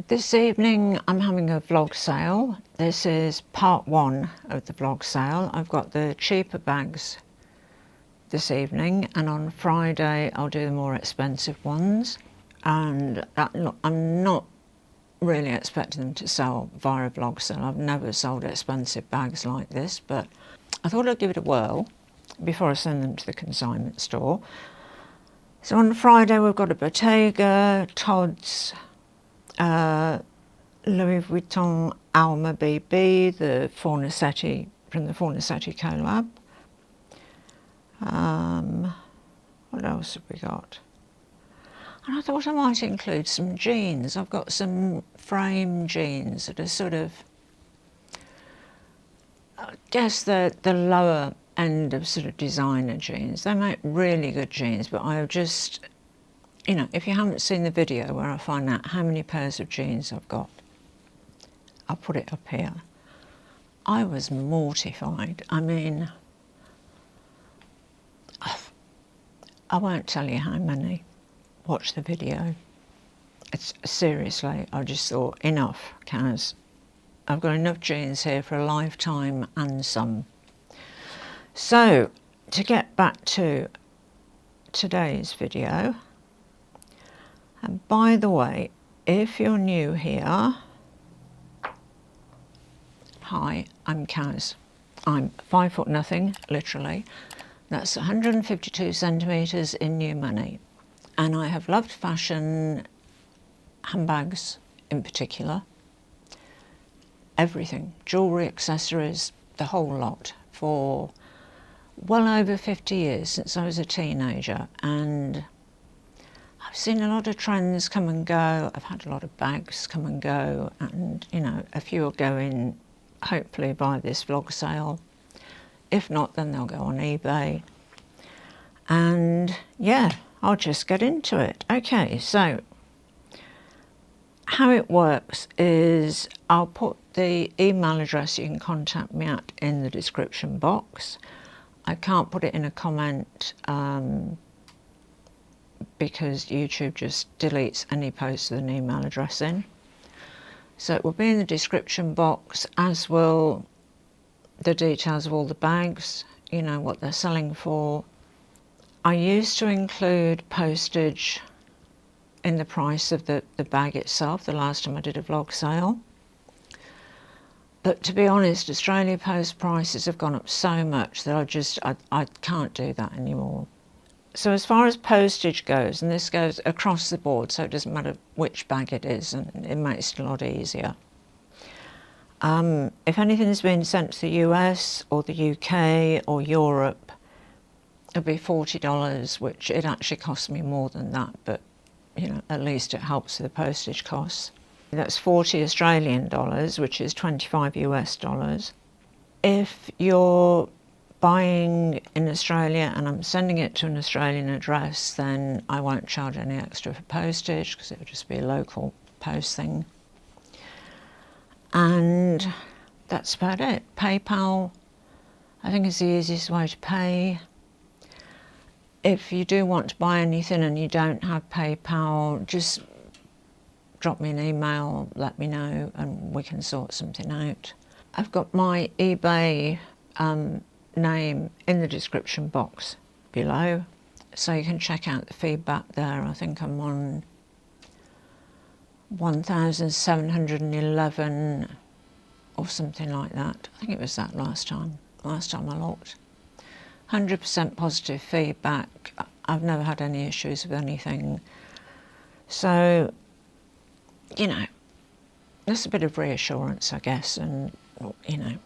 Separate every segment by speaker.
Speaker 1: This evening I'm having a vlog sale. This is part one of the vlog sale. I've got the cheaper bags this evening, and on Friday I'll do the more expensive ones. And look, I'm not really expecting them to sell via a vlog sale. I've never sold expensive bags like this, but I thought I'd give it a whirl before I send them to the consignment store. So on Friday we've got a Bottega, Tod's, Louis Vuitton Alma BB, the Fornasetti, from the Fornasetti collab. What else have we got? And I thought I might include some jeans. I've got some frame jeans that are sort of, I guess the lower end of sort of designer jeans. They make really good jeans, but I've just, you know, if you haven't seen the video where I find out how many pairs of jeans I've got, I'll put it up here. I was mortified. I mean, I won't tell you how many. Watch the video. It's seriously, I just thought, enough, Kaz. I've got enough jeans here for a lifetime and some. So, to get back to today's video, and by the way, if you're new here, hi, I'm Kaz. I'm 5 foot nothing, literally. That's 152 centimetres in new money. And I have loved fashion, handbags in particular, everything, jewellery, accessories, the whole lot, for well over 50 years, since I was a teenager. And I've seen a lot of trends come and go. I've had a lot of bags come and go, and you know, a few will go in hopefully by this vlog sale. If not, then they'll go on eBay. And yeah, I'll just get into it. Okay, so how it works is I'll put the email address you can contact me at in the description box. I can't put it in a comment because YouTube just deletes any post with an email address in. So it will be in the description box, as will the details of all the bags, you know, what they're selling for. I used to include postage in the price of the bag itself the last time I did a vlog sale. But to be honest, Australia Post prices have gone up so much that I can't do that anymore. So as far as postage goes, and this goes across the board, so it doesn't matter which bag it is, and it makes it a lot easier. If anything's been sent to the US or the UK or Europe, it'll be $40, which it actually costs me more than that, but you know, at least it helps with the postage costs. That's 40 Australian dollars, which is 25 US dollars. If you're buying in Australia and I'm sending it to an Australian address, then I won't charge any extra for postage because it would just be a local post thing. And that's about it. PayPal, I think, is the easiest way to pay. If you do want to buy anything and you don't have PayPal, just drop me an email, let me know, and we can sort something out. I've got my eBay name in the description box below, so you can check out the feedback there. I think I'm on 1,711 or something like that. I think it was that last time I looked. 100% positive feedback. I've never had any issues with anything. So, you know, that's a bit of reassurance, I guess. And, you know,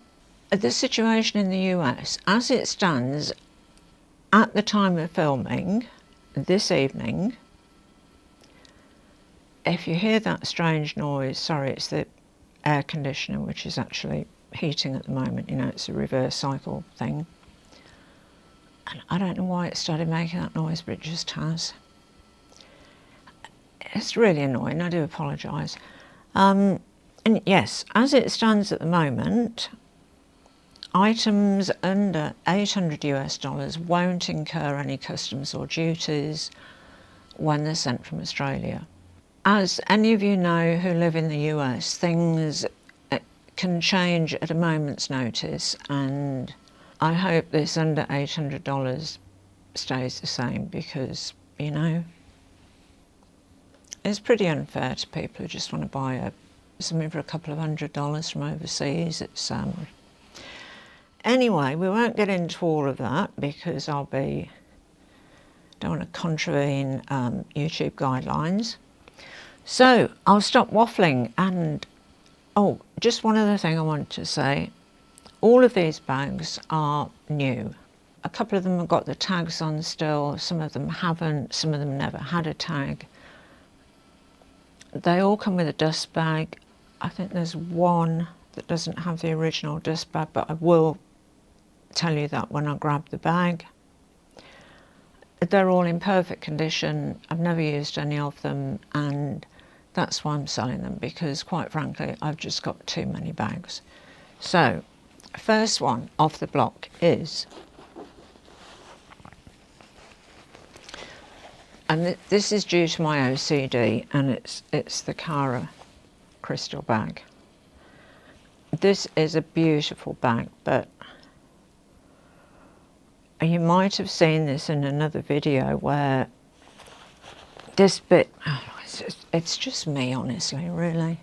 Speaker 1: the situation in the US, as it stands at the time of filming this evening, if you hear that strange noise, sorry, it's the air conditioner, which is actually heating at the moment. You know, it's a reverse cycle thing. And I don't know why it started making that noise, but it just has. It's really annoying, I do apologise. And yes, as it stands at the moment, items under 800 US dollars won't incur any customs or duties when they're sent from Australia. As any of you know who live in the US, things can change at a moment's notice, and I hope this under $800 stays the same, because, you know, it's pretty unfair to people who just want to buy something for a couple of $100 from overseas. It's anyway, we won't get into all of that because don't want to contravene YouTube guidelines. So I'll stop waffling, and oh, just one other thing I want to say. All of these bags are new. A couple of them have got the tags on still, some of them haven't, some of them never had a tag. They all come with a dust bag. I think there's one that doesn't have the original dust bag, but I will tell you that when I grab the bag. They're all in perfect condition. I've never used any of them, and that's why I'm selling them, because quite frankly I've just got too many bags. So first one off the block is, and this is due to my OCD, and it's the Cara crystal bag. This is a beautiful bag, but you might have seen this in another video where this bit, it's just me honestly, really.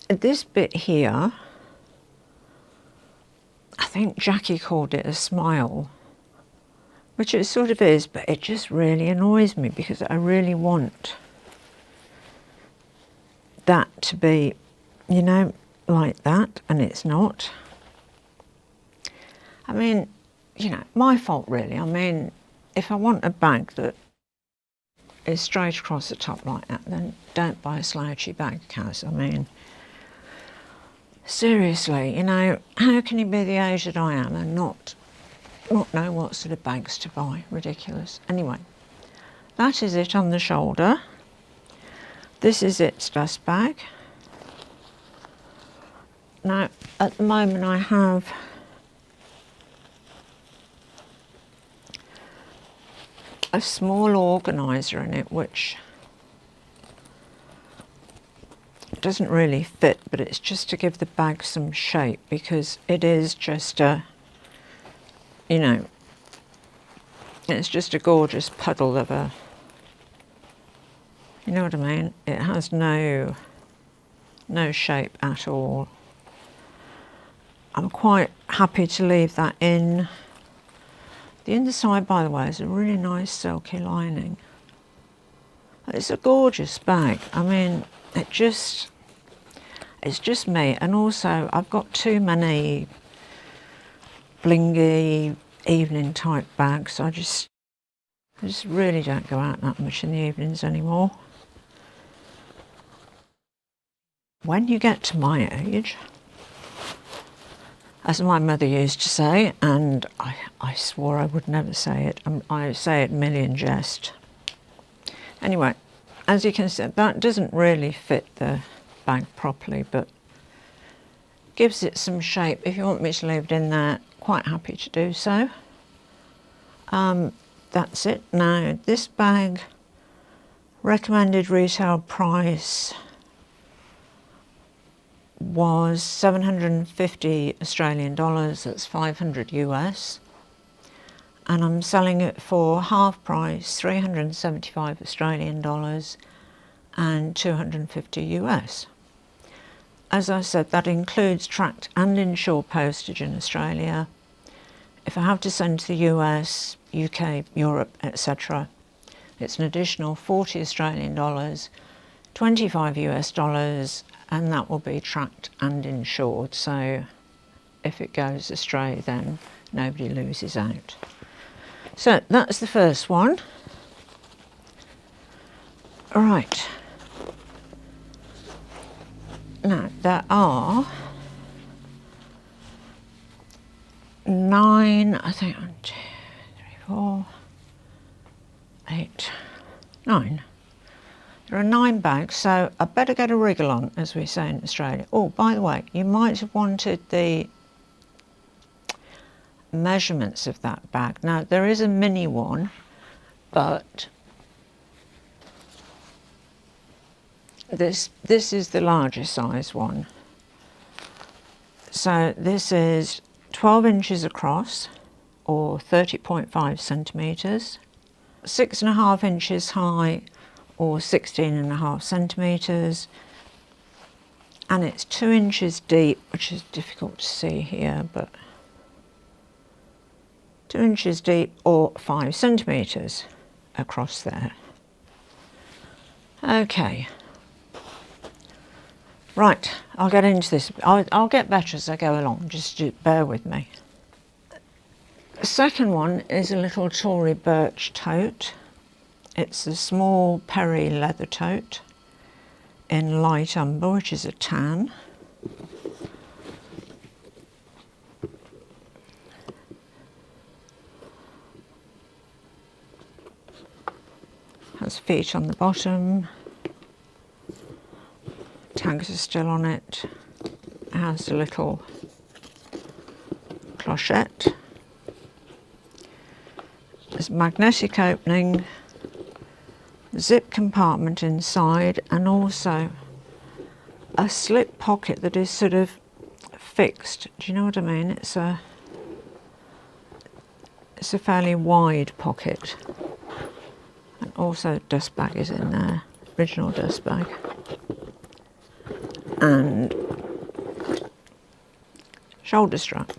Speaker 1: This bit here, I think Jackie called it a smile, which it sort of is, but it just really annoys me because I really want that to be, you know, like that, and it's not. I mean, you know, my fault really. I mean, if I want a bag that is straight across the top like that, then don't buy a slouchy bag, Kaz. I mean, seriously, you know, how can you be the age that I am and not know what sort of bags to buy? Ridiculous. Anyway, that is it on the shoulder. This is its dust bag. Now, at the moment I have a small organiser in it, which doesn't really fit, but it's just to give the bag some shape, because it is just a, you know, it's just a gorgeous puddle of a, you know what I mean? It has no shape at all. I'm quite happy to leave that in. The underside, by the way, is a really nice silky lining. It's a gorgeous bag. I mean, it's just me. And also, I've got too many blingy evening type bags. I just really don't go out that much in the evenings anymore. When you get to my age, as my mother used to say, and I swore I would never say it, I say it merely in jest. Anyway, as you can see, that doesn't really fit the bag properly, but gives it some shape. If you want me to leave it in there, quite happy to do so. That's it. Now, this bag, recommended retail price was 750 Australian dollars, that's 500 US, and I'm selling it for half price, 375 Australian dollars and 250 US. As I said, that includes tracked and insured postage in Australia. If I have to send to the US, UK, Europe, etc., it's an additional 40 Australian dollars, 25 US dollars, and that will be tracked and insured, so if it goes astray then nobody loses out. So that's the first one. All right, now there are 9, I think, 1, 2, 3, 4, 8, 9. There are 9 bags, so I better get a wriggle on, as we say in Australia. Oh, by the way, you might have wanted the measurements of that bag. Now, there is a mini one, but this is the larger size one. So this is 12 inches across, or 30.5 centimetres, 6.5 inches high, or 16.5 centimetres, and it's 2 inches deep, which is difficult to see here, but 2 inches deep, or 5 centimetres across there. Okay. Right, I'll get into this. I'll get better as I go along, just bear with me. The second one is a little Tory Burch tote. It's a small Perry leather tote in light umber, which is a tan. Has feet on the bottom. Tags are still on it. It has a little clochette. There's a magnetic opening, zip compartment inside, and also a slip pocket that is sort of fixed. Do you know what I mean? It's a fairly wide pocket. And also dust bag is in there, original dust bag. And shoulder strap.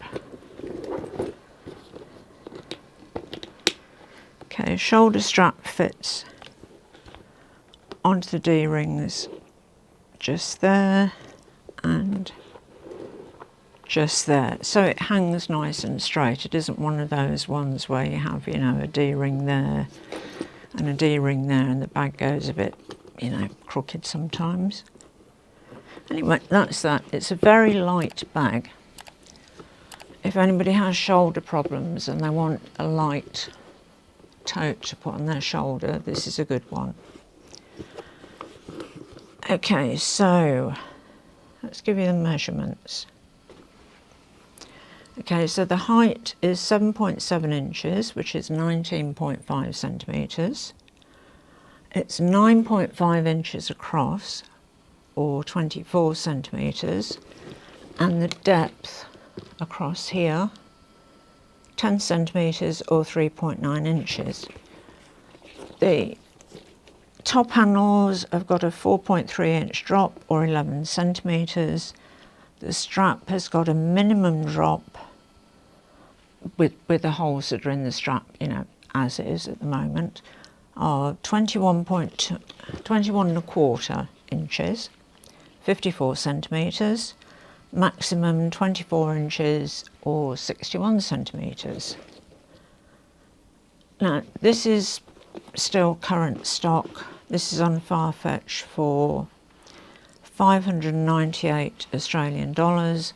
Speaker 1: Okay, shoulder strap fits onto the D-rings just there and just there. So it hangs nice and straight. It isn't one of those ones where you have, you know, a D-ring there and a D-ring there and the bag goes a bit, you know, crooked sometimes. Anyway, that's that. It's a very light bag. If anybody has shoulder problems and they want a light tote to put on their shoulder, this is a good one. Okay, so let's give you the measurements. Okay, so the height is 7.7 inches, which is 19.5 centimetres. It's 9.5 inches across, or 24 centimetres, and the depth across here, 10 centimetres or 3.9 inches. The top panels have got a 4.3 inch drop or 11 centimetres. The strap has got a minimum drop with the holes that are in the strap, you know, as it is at the moment, are 21 and a quarter inches, 54 centimetres, maximum 24 inches or 61 centimetres. Now, this is still current stock. This is on Farfetch for 598 Australian dollars,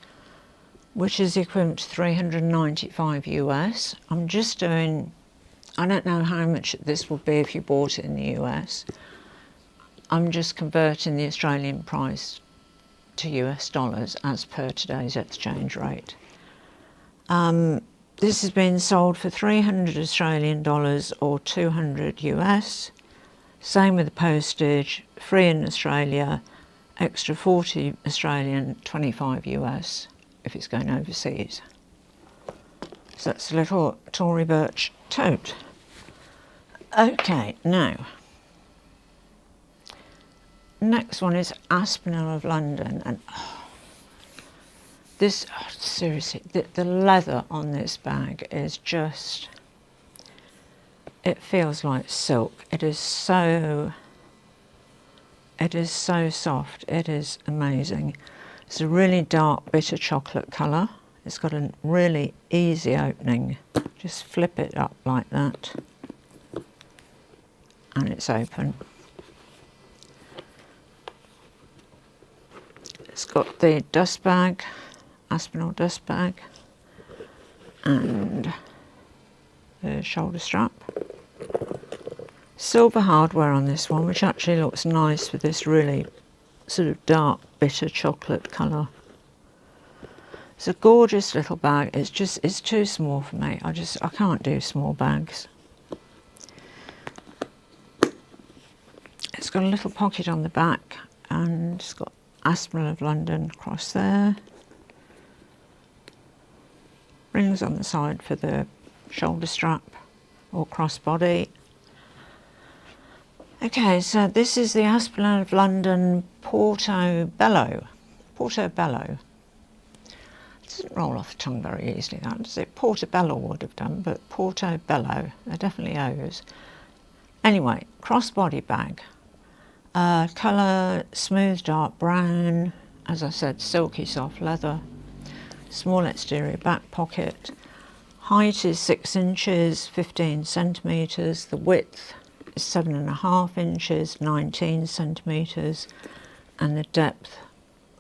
Speaker 1: which is equivalent to 395 US. I'm just doing, I don't know how much this would be if you bought it in the US. I'm just converting the Australian price to US dollars as per today's exchange rate. This has been sold for 300 Australian dollars or 200 US. Same with the postage, free in Australia, extra 40 Australian, 25 US if it's going overseas. So that's a little Tory Burch tote. Okay, now, next one is Aspinal of London, and this, seriously, the leather on this bag is just, it feels like silk. It is so soft. It is amazing. It's a really dark bitter chocolate colour. It's got a really easy opening. Just flip it up like that and it's open. It's got the dust bag, Aspinal dust bag, and the shoulder strap. Silver hardware on this one, which actually looks nice with this really sort of dark bitter chocolate colour. It's a gorgeous little bag. It's too small for me. I can't do small bags. It's got a little pocket on the back, and it's got Aspinal of London across there. Rings on the side for the shoulder strap or crossbody. Okay, so this is the Aspinal of London Portobello. Portobello. It doesn't roll off the tongue very easily, that does it? Portobello would have done, but Portobello, they're definitely O's. Anyway, crossbody bag. Colour smooth dark brown, as I said, silky soft leather. Small exterior back pocket. Height is 6 inches, 15 centimetres. The width is 7.5 inches, 19 centimetres. And the depth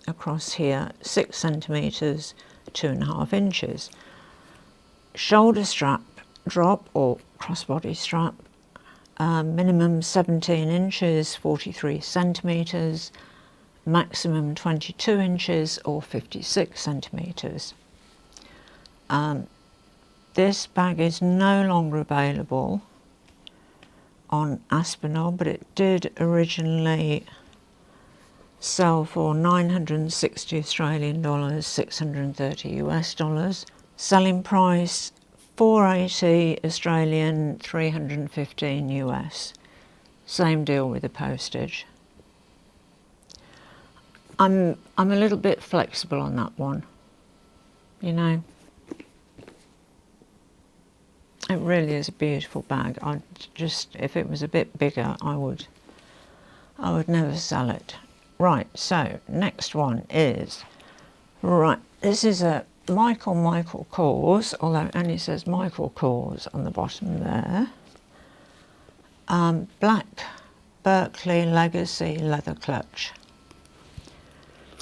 Speaker 1: across here, 6 centimetres, 2.5 inches. Shoulder strap drop or crossbody strap, minimum 17 inches, 43 centimetres. Maximum 22 inches or 56 centimetres. This bag is no longer available on Aspinal, but it did originally sell for 960 Australian dollars, 630 US dollars. Selling price 480 Australian, 315 US. Same deal with the postage. I'm a little bit flexible on that one, you know. It really is a beautiful bag. If it was a bit bigger, I would never sell it. Right, so next one is, this is a Michael Kors, although it only says Michael Kors on the bottom there. Black Berkeley Legacy leather clutch.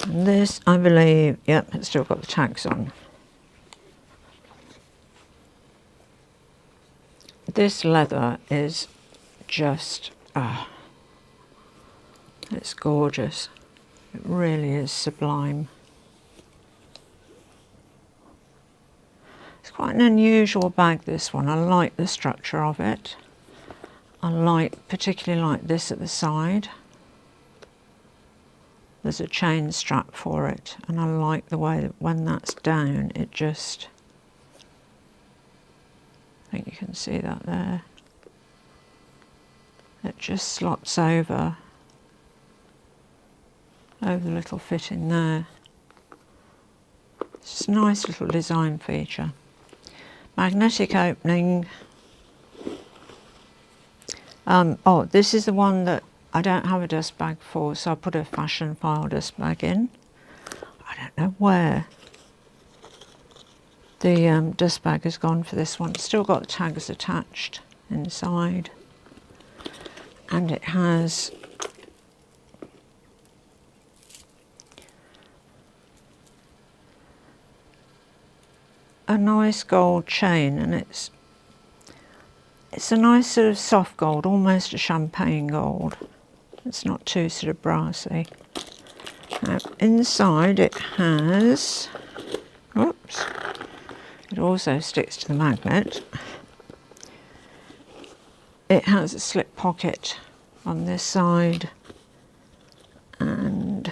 Speaker 1: And this, I believe, yep, it's still got the tags on. This leather is just, it's gorgeous. It really is sublime. It's quite an unusual bag, this one. I like the structure of it. Particularly like this at the side. There's a chain strap for it, and I like the way that when that's down, it just, I think you can see that there. It just slots over the little fit in there. It's just a nice little design feature. Magnetic opening. Oh, this is the one that I don't have a dust bag for, so I put a fashion file dust bag in. I don't know where the dust bag has gone for this one. It's still got the tags attached inside, and it has a nice gold chain, and it's a nice sort of soft gold, almost a champagne gold. It's not too sort of brassy. Now inside it has, oops, it also sticks to the magnet. It has a slip pocket on this side and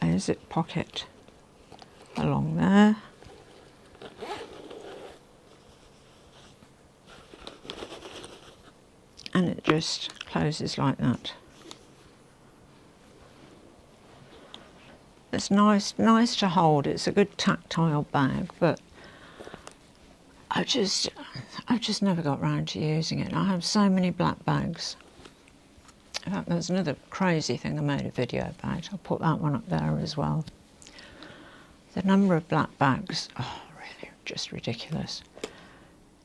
Speaker 1: a zip pocket along there. And it just closes like that. It's nice to hold. It's a good tactile bag, but I've just never got round to using it. I have so many black bags. In fact, there's another crazy thing I made a video about. I'll put that one up there as well. The number of black bags, oh, really, just ridiculous.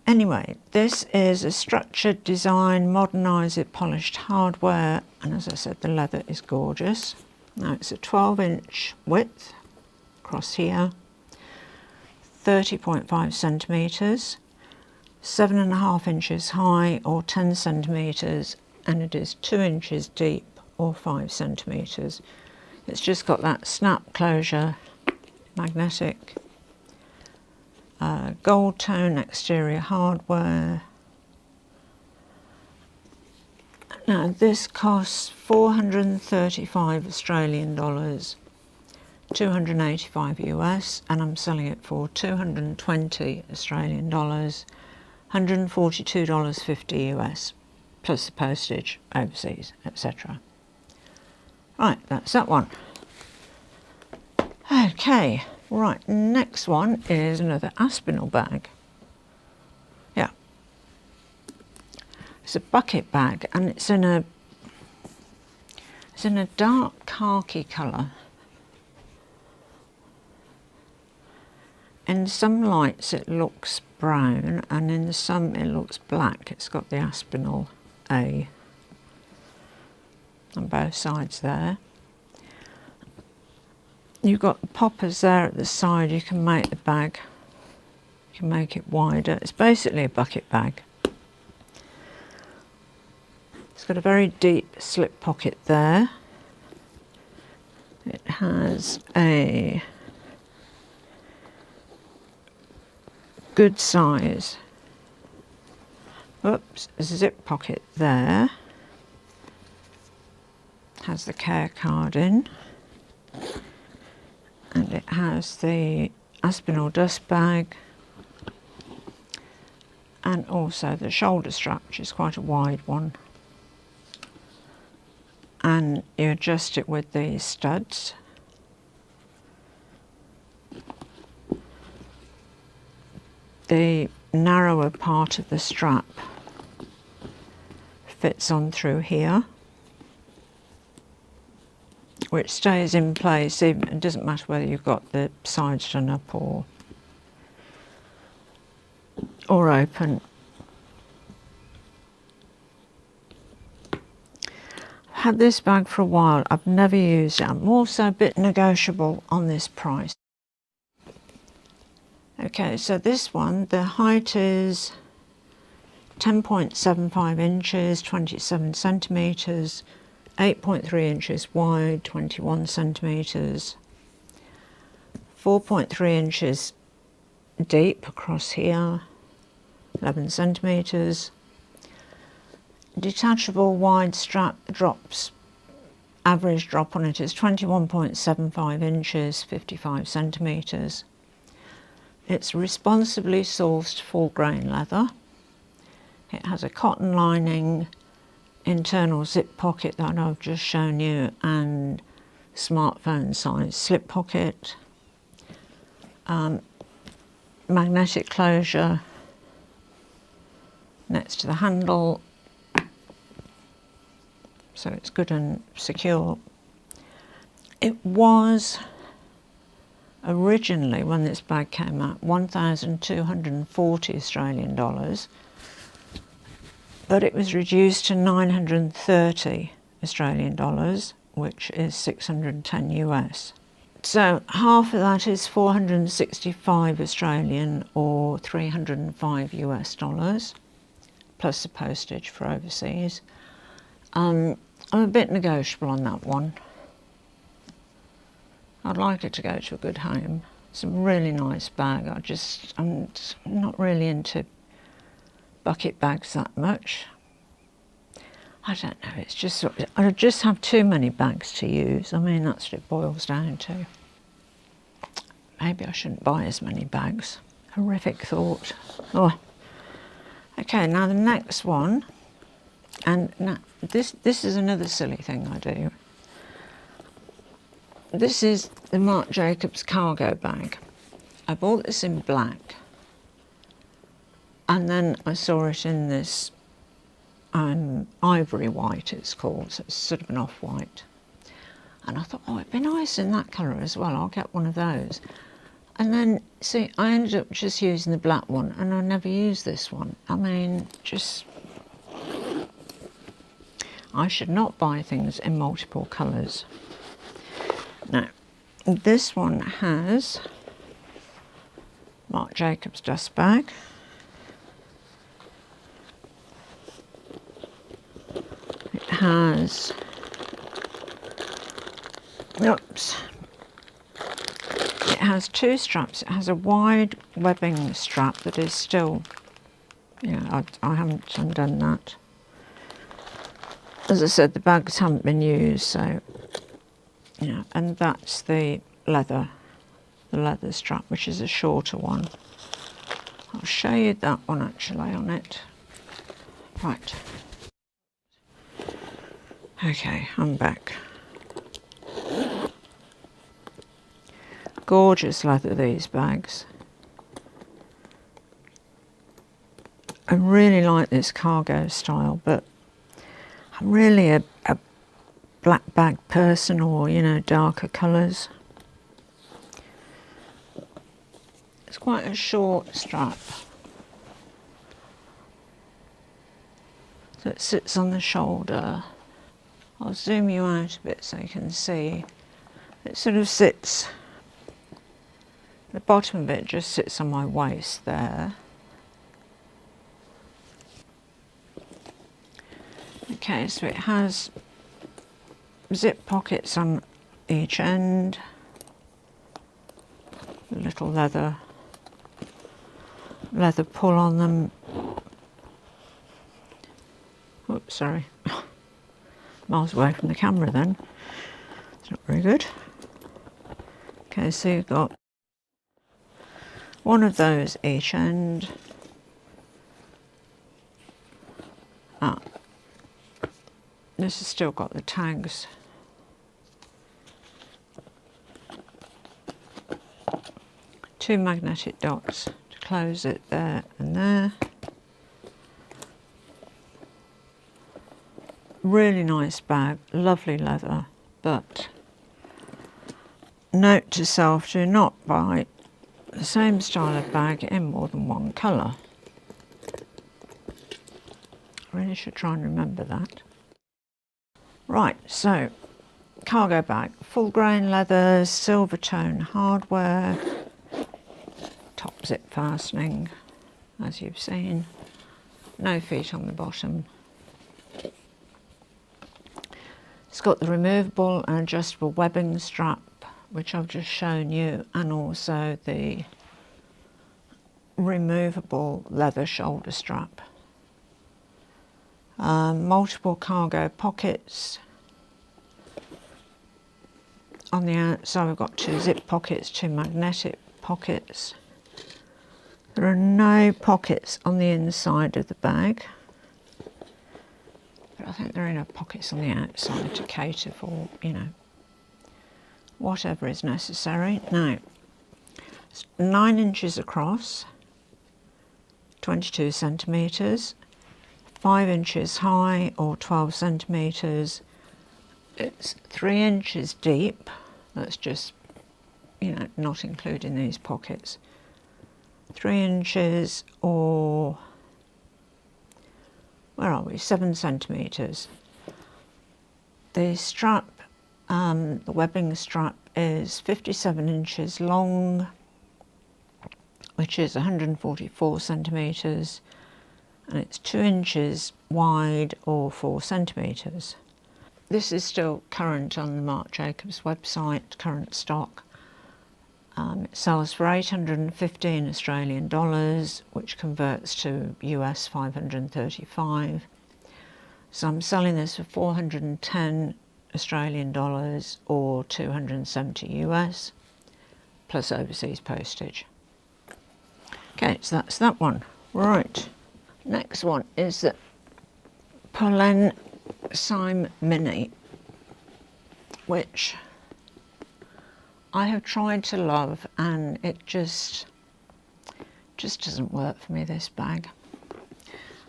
Speaker 1: Anyway, this is a structured design, modernise it, polished hardware, and as I said, the leather is gorgeous. Now it's a 12-inch width across here, 30.5 centimetres, 7.5 inches high or 10 centimetres, and it is 2 inches deep or 5 centimetres. It's just got that snap closure, magnetic, gold tone exterior hardware, Now this costs 435 Australian dollars, 285 US, and I'm selling it for 220 Australian dollars, $142.50 US, plus the postage overseas, etc. Right, that's that one. Okay, right, next one is another Aspinal bag. Yeah. It's a bucket bag, and it's in a dark khaki colour. In some lights it looks brown, and in some it looks black. It's got the Aspinal A on both sides there. You've got poppers there at the side. You can make the bag, you can make it wider. It's basically a bucket bag. It's got a very deep slip pocket there. It has a good size, zip pocket there. Has the care card in, and it has the Aspinal dust bag, and also the shoulder strap, which is quite a wide one, and you adjust it with the studs. The narrower part of the strap fits on through here, which stays in place. It doesn't matter whether you've got the sides done up or open. I've had this bag for a while. I've never used it. I'm also a bit negotiable on this price. Okay, so this one, the height is 10.75 inches, 27 centimetres, 8.3 inches wide, 21 centimetres, 4.3 inches deep across here, 11 centimetres. Detachable wide strap drops, average drop on it is 21.75 inches, 55 centimetres. It's responsibly sourced full grain leather. It has a cotton lining, internal zip pocket that I've just shown you, and smartphone size slip pocket. Magnetic closure next to the handle, so it's good and secure. It was originally, when this bag came out, 1,240 Australian dollars, but it was reduced to 930 Australian dollars, which is 610 US. So half of that is 465 Australian or 305 US dollars, plus the postage for overseas. I'm a bit negotiable on that one. I'd like it to go to a good home. It's a really nice bag. I'm not really into bucket bags that much. I don't know, it's just, I just have too many bags to use. I mean, that's what it boils down to. Maybe I shouldn't buy as many bags. Horrific thought. Oh. Okay, now the next one, and now this is another silly thing I do. This is the Marc Jacobs cargo bag. I bought this in black, and then I saw it in this ivory white, it's called, so it's sort of an off-white. And I thought, oh, it'd be nice in that colour as well, I'll get one of those. And then, see, I ended up just using the black one, and I never used this one. I mean, just, I should not buy things in multiple colours. Now, this one has Marc Jacobs dust bag. It has, it has two straps. It has a wide webbing strap that is still, yeah, I haven't undone that. as I said, the bags haven't been used, so, you know, and that's the leather strap, which is a shorter one. I'll show you that one actually on it. Right. Okay, I'm back. Gorgeous leather, these bags. I really like this cargo style, but I'm really a black bag person, or, you know, darker colours. It's quite a short strap. So it sits on the shoulder. I'll zoom you out a bit so you can see. It sort of sits, the bottom of it just sits on my waist there. Okay, so it has zip pockets on each end, a little leather pull on them. Oops, sorry. Miles away from the camera then. It's not very good. Okay, so you've got one of those each end. This has still got the tags. Two magnetic dots to close it there and there. Really nice bag, lovely leather, but note to self, do not buy the same style of bag in more than one colour. I really should try and remember that. Right, so cargo bag, full grain leather, silver tone hardware, top zip fastening, as you've seen, no feet on the bottom. It's got the removable and adjustable webbing strap, which I've just shown you, and also the removable leather shoulder strap. Multiple cargo pockets. On the outside we've got two zip pockets, two magnetic pockets. There are no pockets on the inside of the bag, but I think there are enough pockets on the outside to cater for, you know, whatever is necessary. Now, it's 9 inches across, 22 centimetres, 5 inches high or 12 centimetres. It's 3 inches deep. That's just, you know, not including these pockets. 3 inches, or where are we? 7 centimetres. The strap, the webbing strap, is 57 inches long, which is 144 centimetres, and it's 2 inches wide or 4 centimetres. This is still current on the Marc Jacobs website, current stock. It sells for 815 Australian dollars, which converts to US 535. So I'm selling this for 410 Australian dollars or 270 US, plus overseas postage. Okay, so that's that one. Right, next one is the Polène Cyme Mini, which I have tried to love, and it just doesn't work for me, this bag.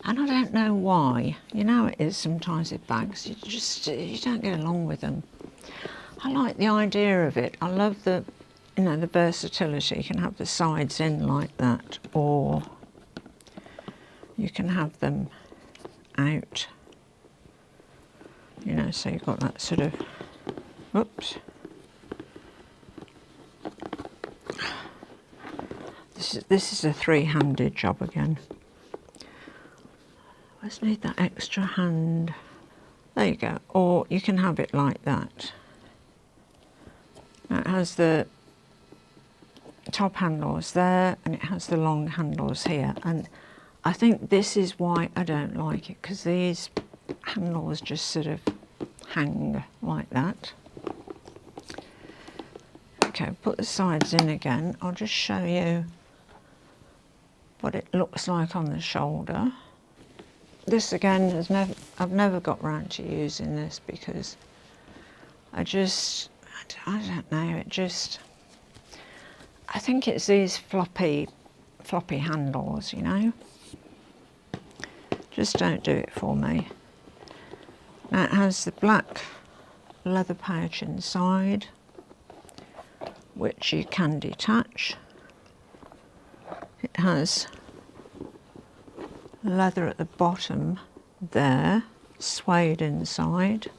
Speaker 1: And I don't know why. You know, it is sometimes with bags, you don't get along with them. I like the idea of it. I love the, you know, the versatility. You can have the sides in like that, or you can have them out. You know, so you've got that sort of, oops. This is a three-handed job again. I just need that extra hand. There you go. Or you can have it like that. Now it has the top handles there, and it has the long handles here. And I think this is why I don't like it, because these handles just sort of hang like that. Okay, put the sides in again. I'll just show you what it looks like on the shoulder. This again I've never got round to using this because I don't know, I think it's these floppy handles, you know. Just don't do it for me. Now it has the black leather pouch inside, which you can detach. It has leather at the bottom there, suede inside.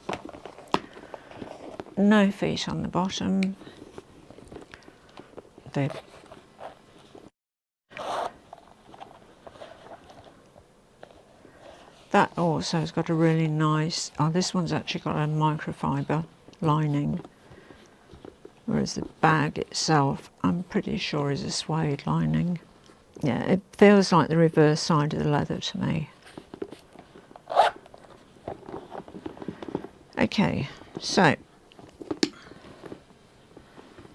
Speaker 1: No feet on the bottom. That also has got a really nice, this one's actually got a microfiber lining, whereas the bag itself I'm pretty sure is a suede lining. Yeah, it feels like the reverse side of the leather to me. Okay, so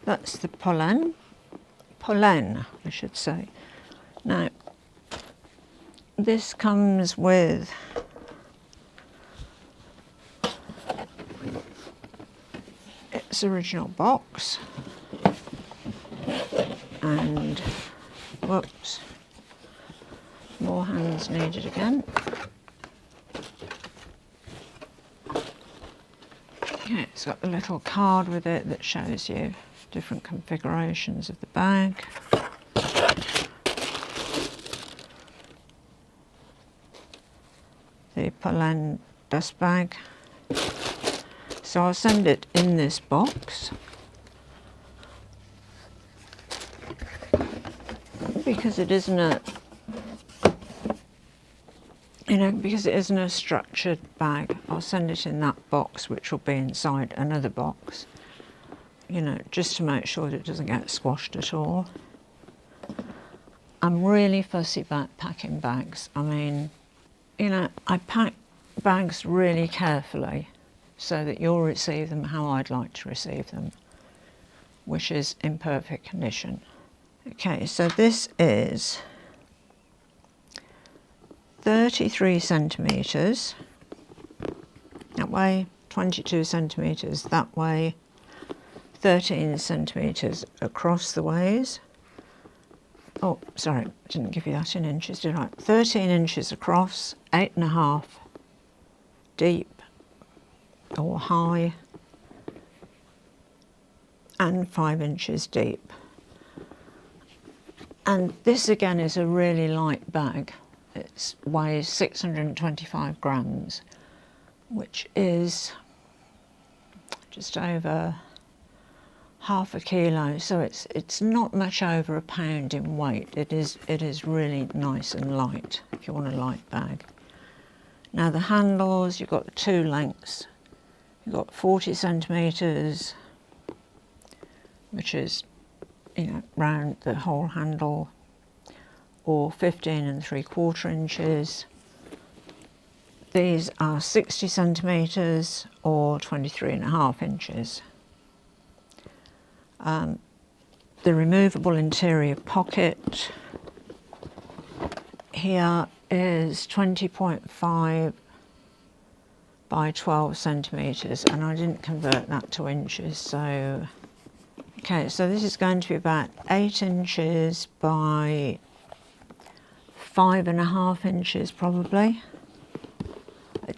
Speaker 1: that's the Polène, I should say. Now, this comes with its original box, and whoops, more hands needed again. Okay, it's got a little card with it that shows you different configurations of the bag. The Polène dust bag. So I'll send it in this box because it isn't a structured bag. I'll send it in that box, which will be inside another box, you know, just to make sure that it doesn't get squashed at all. I'm really fussy about packing bags. I mean, you know, I pack bags really carefully so that you'll receive them how I'd like to receive them, which is in perfect condition. Okay, so this is 33 centimetres, that way 22 centimetres that way, 13 centimetres across the ways. Oh, sorry, I didn't give you that in inches, did I? 13 inches across, 8.5 deep or high, and 5 inches deep. And this again is a really light bag. It weighs 625 grams, which is just over half a kilo, so it's not much over a pound in weight. It is really nice and light if you want a light bag. Now the handles, you've got the two lengths. You've got 40 centimetres, which is, you know, round the whole handle, or 15 3/4 inches. These are 60 centimetres or 23.5 inches. The removable interior pocket here is 20.5 by 12 centimetres, and I didn't convert that to inches, so okay, so this is going to be about 8 inches by 5.5 inches probably.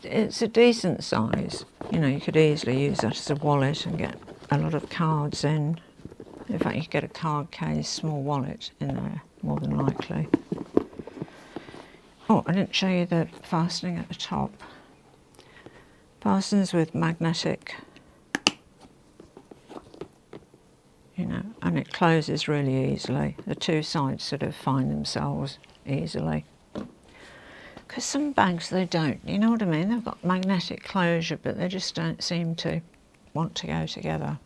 Speaker 1: It's a decent size. You know, you could easily use that as a wallet and get a lot of cards in. In fact, you could get a card case, small wallet in there, more than likely. Oh, I didn't show you the fastening at the top. Fastens with magnetic, you know, and it closes really easily. The two sides sort of find themselves easily. Because some bags, they don't, you know what I mean? They've got magnetic closure, but they just don't seem to want to go together.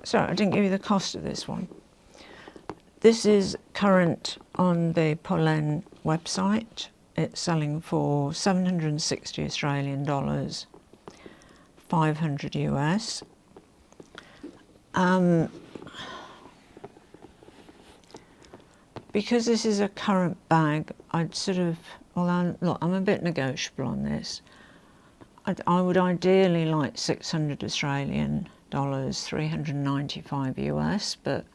Speaker 1: Sorry, I didn't give you the cost of this one. This is current on the Polène website. It's selling for 760 Australian dollars, 500 US. Because this is a current bag, I'd sort of, well, look, I'm a bit negotiable on this. I would ideally like 600 Australian dollars, 395 US, but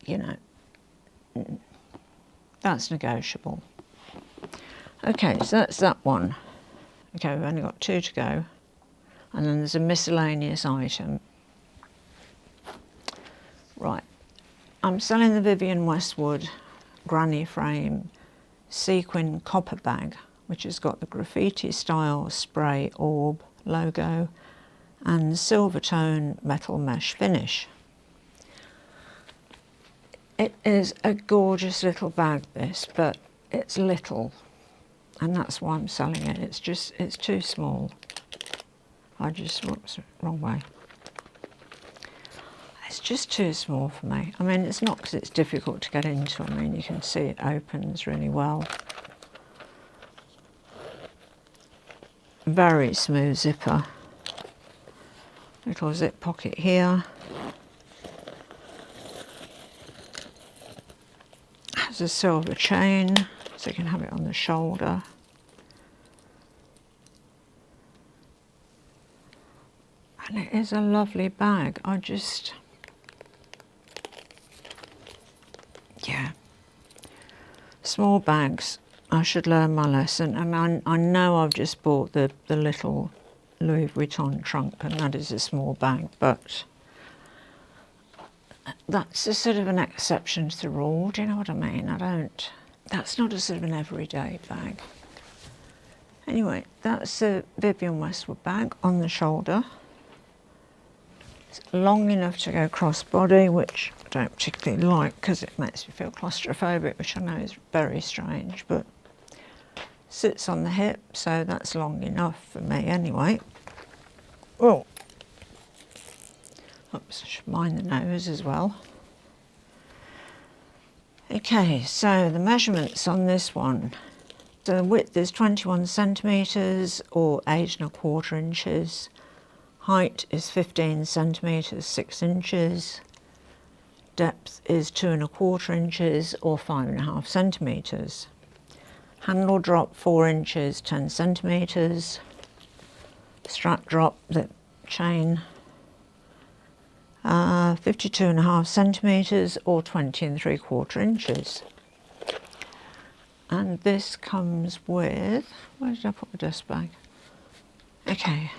Speaker 1: you know, that's negotiable. Okay, so that's that one. Okay, we've only got 2 to go. And then there's a miscellaneous item. Right, I'm selling the Vivienne Westwood granny frame sequin copper bag, which has got the graffiti style spray orb logo and silver tone metal mesh finish. It is a gorgeous little bag, this, but it's little, and that's why I'm selling it. It's too small. Whoops, wrong way. It's just too small for me. I mean, it's not because it's difficult to get into. I mean, you can see it opens really well. Very smooth zipper. Little zip pocket here. Has a silver chain, so you can have it on the shoulder. And it is a lovely bag. Yeah. Small bags, I should learn my lesson. And I know I've just bought the little Louis Vuitton trunk, and that is a small bag, but that's a sort of an exception to the rule, do you know what I mean? That's not a sort of an everyday bag. Anyway, that's a Vivienne Westwood bag on the shoulder. It's long enough to go crossbody, which I don't particularly like because it makes me feel claustrophobic, which I know is very strange, but sits on the hip, so that's long enough for me anyway. Oh, oops, I should mind the nose as well. Okay, so the measurements on this one. The width is 21 centimetres or 8¼ inches. Height is 15 centimetres, 6 inches. Depth is 2¼ inches or 5½ centimetres. Handle drop 4 inches, 10 centimetres. Strap drop, the chain, 52½ centimetres or 20¾ inches. And this comes with, where did I put the dust bag? Okay,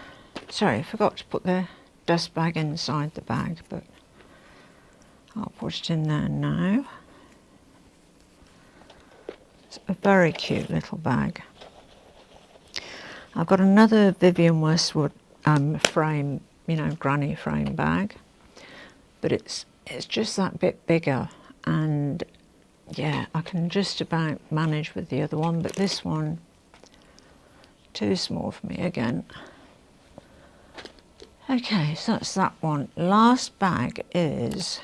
Speaker 1: sorry, I forgot to put the dust bag inside the bag, but I'll put it in there now. It's a very cute little bag. I've got another Vivienne Westwood frame, you know, granny frame bag, but it's just that bit bigger, and yeah, I can just about manage with the other one, but this one, too small for me again. Okay, so that's that one. Last bag is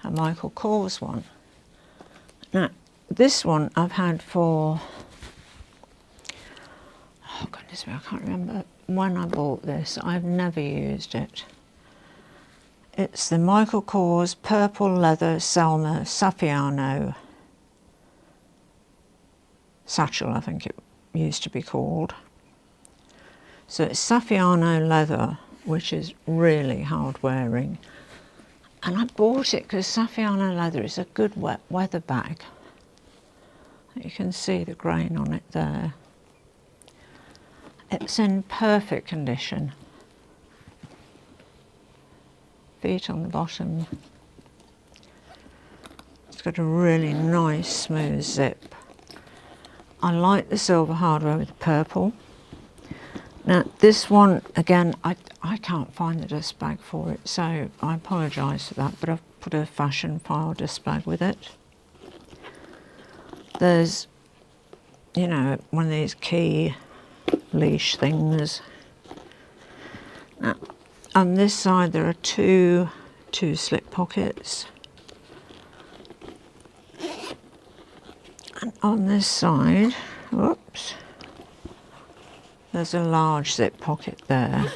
Speaker 1: a Michael Kors one. Now, this one I've had for, oh goodness me, I can't remember when I bought this. I've never used it. It's the Michael Kors Purple Leather Selma Saffiano satchel, I think it used to be called. So it's Saffiano leather, which is really hard wearing. And I bought it because Saffiano leather is a good wet weather bag. You can see the grain on it there. It's in perfect condition. Feet on the bottom. It's got a really nice smooth zip. I like the silver hardware with the purple. Now this one, again, I can't find the dust bag for it, so I apologise for that, but I've put a fashion file dust bag with it. There's, you know, one of these key leash things. Now, on this side there are two slip pockets. on this side, whoops, there's a large zip pocket there.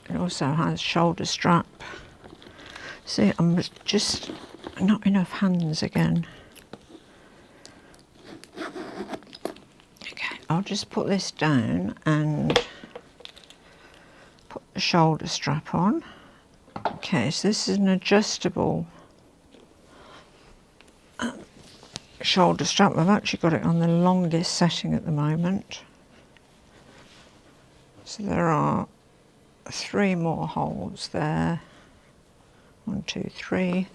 Speaker 1: It also has shoulder strap. See, I'm just not enough hands again. Okay, I'll just put this down and put the shoulder strap on. Okay, so this is an adjustable shoulder strap. I've actually got it on the longest setting at the moment. So there are 3 more holes there. 1, 2, 3.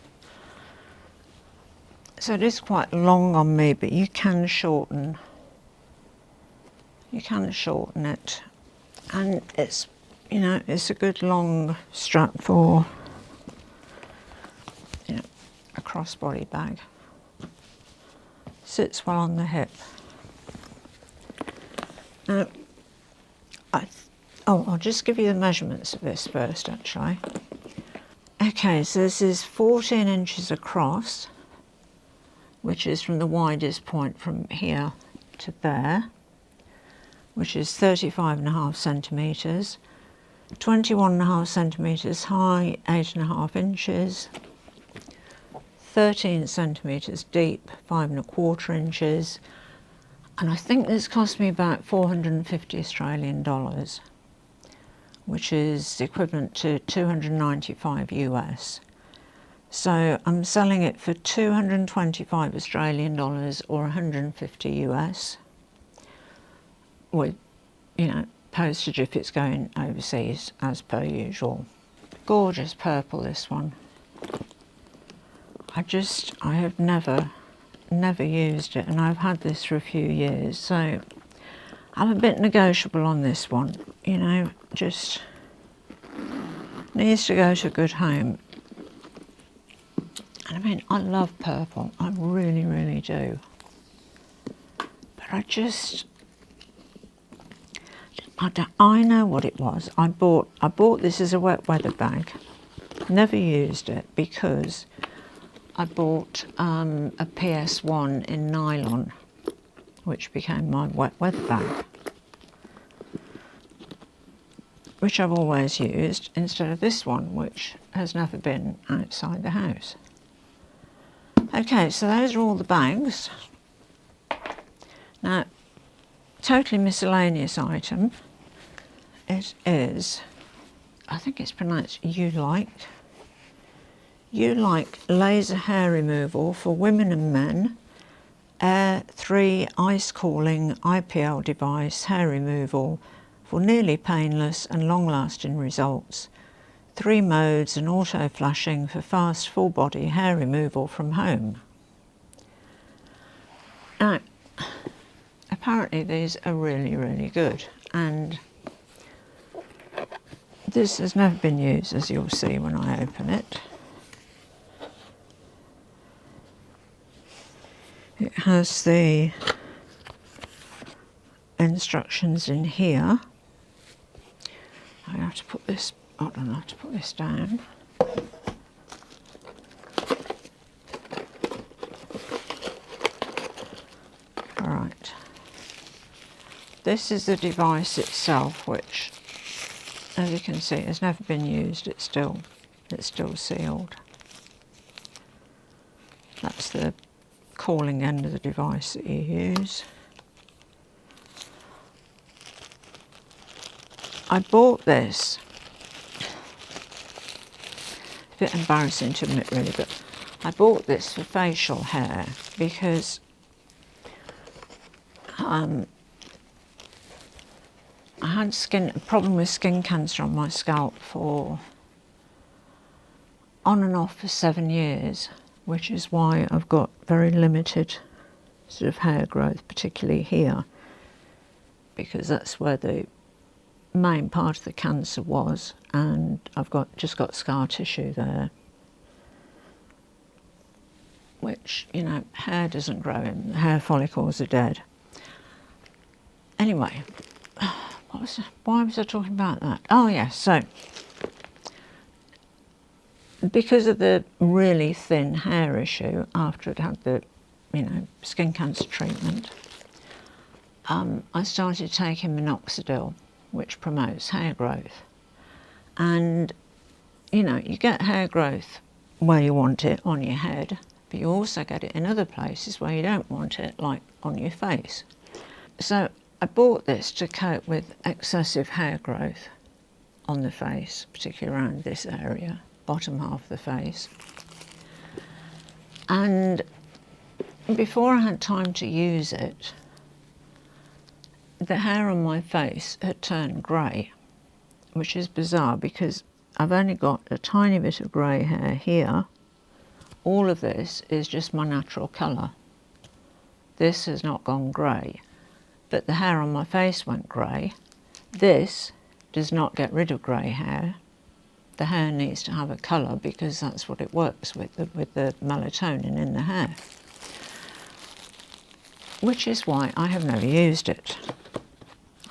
Speaker 1: So it is quite long on me, but you can shorten. You can shorten it, and it's, you know, it's a good long strap for, you know, a crossbody bag. Sits well on the hip. Now, I'll just give you the measurements of this first, actually. Okay, so this is 14 inches across, which is from the widest point from here to there, which is 35.5 centimetres, 21.5 centimetres high, 8.5 inches, 13 centimetres deep, 5.25 inches, and I think this cost me about 450 Australian dollars, which is equivalent to 295 US. So I'm selling it for 225 Australian dollars or 150 US, with, you know, postage if it's going overseas as per usual. Gorgeous purple, this one. I have never used it, and I've had this for a few years, so I'm a bit negotiable on this one, you know, just needs to go to a good home. And I mean, I love purple, I really, really do. But I know what it was. I bought this as a wet weather bag, never used it because I bought a PS1 in nylon, which became my wet weather bag, which I've always used instead of this one, which has never been outside the house. Okay, so those are all the bags. Now, totally miscellaneous item. It is, I think it's pronounced Ulike. Ulike laser hair removal for women and men. Air 3 ice cooling IPL device hair removal for nearly painless and long-lasting results. 3 modes and auto flashing for fast full body hair removal from home. Now, apparently these are really, really good, and this has never been used, as you'll see when I open it. It has the instructions in here. I have to put this, I don't have to put this down. Alright. This is the device itself, which, as you can see, has never been used. It's still sealed. That's the cooling end of the device that you use. I bought this, a bit embarrassing to admit really, but I bought this for facial hair because I had a problem with skin cancer on my scalp for on and off for 7 years, which is why I've got very limited sort of hair growth, particularly here, because that's where the main part of the cancer was, and I've just got scar tissue there, which, you know, hair doesn't grow in, the hair follicles are dead. Anyway, why was I talking about that? Oh yes, so because of the really thin hair issue after I'd had the you know, skin cancer treatment, I started taking minoxidil, which promotes hair growth. And, you know, you get hair growth where you want it on your head, but you also get it in other places where you don't want it, like on your face. So I bought this to cope with excessive hair growth on the face, particularly around this area, bottom half of the face. And before I had time to use it, the hair on my face had turned grey, which is bizarre because I've only got a tiny bit of grey hair here. All of this is just my natural colour. This has not gone grey, but the hair on my face went grey. This does not get rid of grey hair. The hair needs to have a colour because that's what it works with the melatonin in the hair. Which is why I have never used it.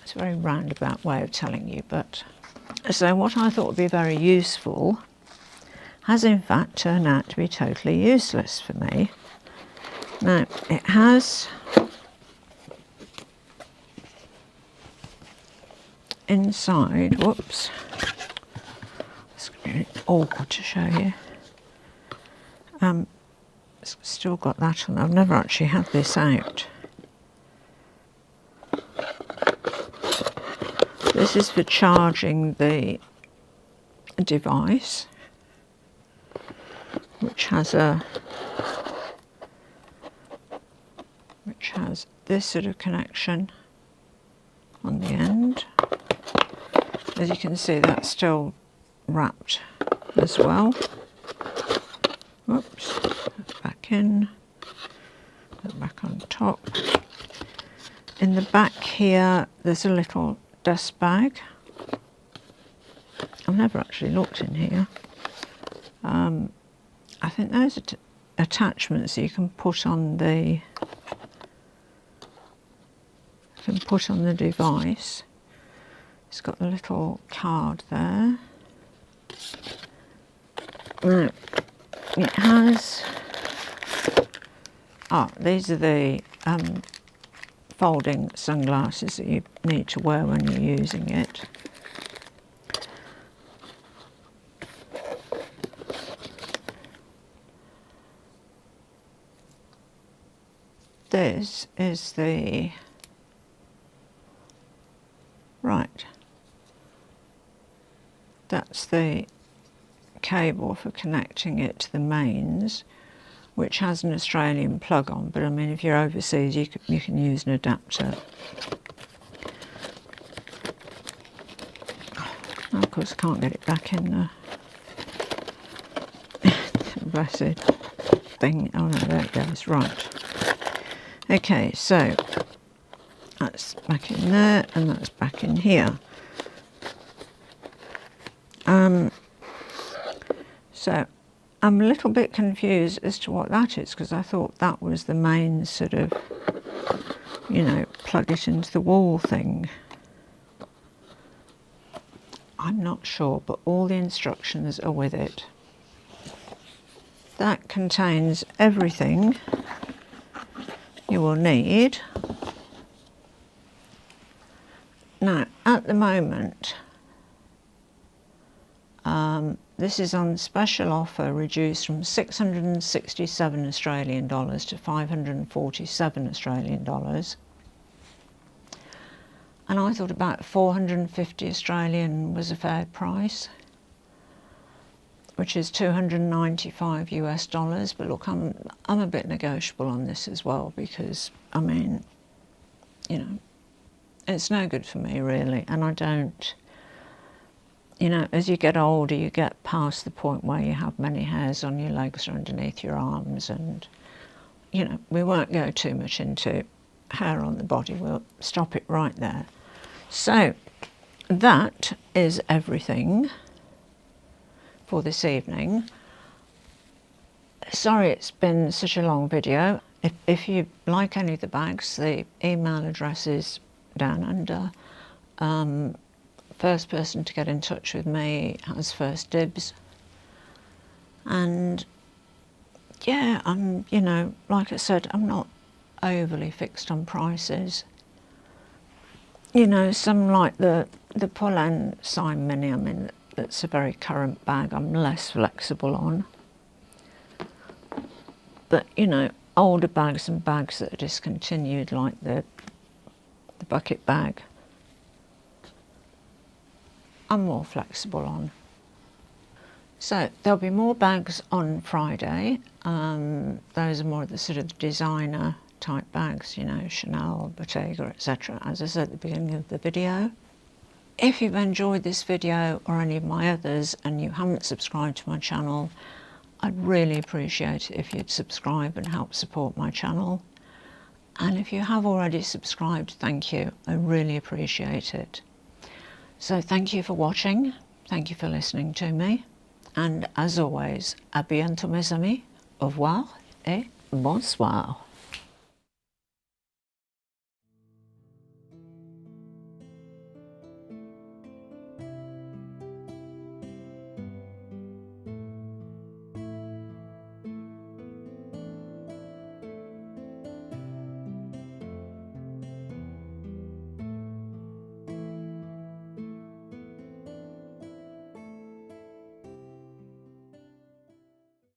Speaker 1: It's a very roundabout way of telling you, but so what I thought would be very useful has in fact turned out to be totally useless for me. Now, it has inside, whoops, it's really awkward to show you. It's still got that on. I've never actually had this out. This is for charging the device, which has this sort of connection on the end. As you can see, that's still wrapped as well. Whoops, back in, back on top. In the back here, there's a little dust bag. I've never actually looked in here. I think those are attachments you can put on the device. It's got a little card there. Now, it has, these are the folding sunglasses that you need to wear when you're using it. This is the, right, that's the cable for connecting it to the mains, which has an Australian plug on, but I mean if you're overseas you can use an adapter. Oh, of course I can't get it back in the blessed thing. Oh no, there it goes, right. Okay, so that's back in there and that's back in here. So I'm a little bit confused as to what that is, because I thought that was the main sort of, you know, plug it into the wall thing. I'm not sure, but all the instructions are with it. That contains everything you will need. Now, at the moment, this is on special offer, reduced from 667 Australian dollars to 547 Australian dollars. And I thought about 450 Australian was a fair price, which is 295 US dollars. But look, I'm a bit negotiable on this as well, because I mean, you know, it's no good for me really, and I don't, you know, as you get older you get past the point where you have many hairs on your legs or underneath your arms, and you know, we won't go too much into hair on the body, we'll stop it right there. So that is everything for this evening. Sorry it's been such a long video. If you like any of the bags, the email address is down under. First person to get in touch with me has first dibs. And yeah, you know, like I said, I'm not overly fixed on prices. You know, some like the Polène Cyme Mini, I mean, that's a very current bag, I'm less flexible on. But, you know, older bags and bags that are discontinued, like the bucket bag, I'm more flexible on. So there'll be more bags on Friday. Those are more the sort of designer type bags, you know, Chanel, Bottega, etc. as I said at the beginning of the video. If you've enjoyed this video or any of my others and you haven't subscribed to my channel, I'd really appreciate it if you'd subscribe and help support my channel. And if you have already subscribed, thank you. I really appreciate it. So thank you for watching. Thank you for listening to me. And as always, à bientôt mes amis. Au revoir et bonsoir.